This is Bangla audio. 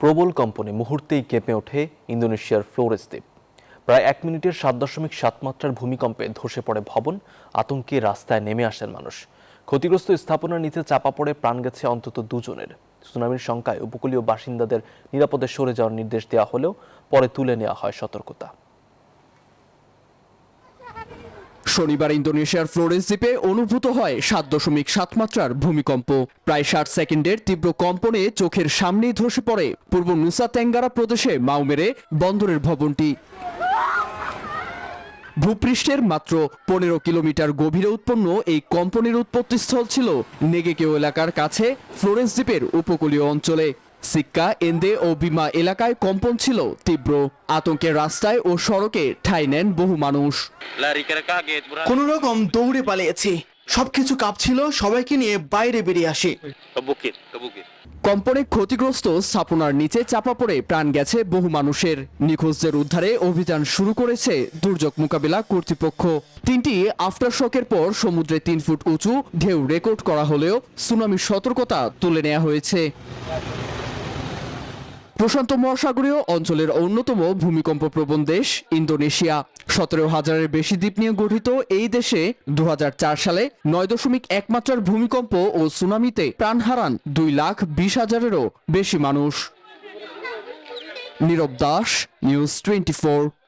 প্রবল কম্পনে মুহূর্তেই কেঁপে ওঠে ইন্দোনেশিয়ার ফ্লোরেস দ্বীপ। প্রায় 1 মিনিটের 7.7 মাত্রার ভূমিকম্পে ধসে পড়ে ভবন, আতঙ্কে রাস্তায় নেমে আসেন মানুষ। ক্ষতিগ্রস্ত স্থাপনার নিচে চাপা পড়ে প্রাণ গেছে অন্তত 2 জনের। সুনামির শঙ্কায় উপকূলীয় বাসিন্দাদের নিরাপদে সরে যাওয়ার নির্দেশ দেওয়া হলেও পরে তুলে নেওয়া হয় সতর্কতা। শনিবার ইন্দোনেশিয়ার ফ্লোরেস দ্বীপে অনুভূত হয় 7.7 মাত্রার ভূমিকম্প। প্রায় 60 সেকেন্ডের তীব্র কম্পনে চোখের সামনেই ধসে পড়ে পূর্ব নুসা তেঙ্গারা প্রদেশে মাউমেরে বন্দরের ভবনটি। ভূপৃষ্ঠের মাত্র 15 কিলোমিটার গভীরে উৎপন্ন এই কম্পনের উৎপত্তিস্থল ছিল নেগেকেও এলাকার কাছে ফ্লোরেন্স দ্বীপের উপকূলীয় অঞ্চলে। সিক্কা, এন্দে ও বিমা এলাকায় কম্পন ছিল তীব্র। আতঙ্কের রাস্তায় ও সড়কে ঠাঁই নেন বহু মানুষ। কোনো রকম দৌড়ে পালিয়েছি, সবকিছু কাঁপছিল, সবাইকে নিয়ে বাইরে বেরিয়ে আসি। কম্পনে ক্ষতিগ্রস্ত স্থাপনার নিচে চাপা পড়ে প্রাণ গেছে বহু মানুষের। নিখোঁজদের উদ্ধারে অভিযান শুরু করেছে দুর্যোগ মোকাবিলা কর্তৃপক্ষ। 3টি আফটারশকের পর সমুদ্রে 3 ফুট উঁচু ঢেউ রেকর্ড করা হলেও সুনামির সতর্কতা তুলে নেওয়া হয়েছে। প্রশান্ত মহাসাগরীয় অঞ্চলের অন্যতম ভূমিকম্প প্রবণ দেশ ইন্দোনেশিয়া। 17,000-এর বেশি দ্বীপ নিয়ে গঠিত এই দেশে 2004 সালে 9.1 মাত্রার ভূমিকম্প ও সুনামিতে প্রাণ হারান 2,20,000-এরও বেশি মানুষ। নীরব দাস, নিউজ 24।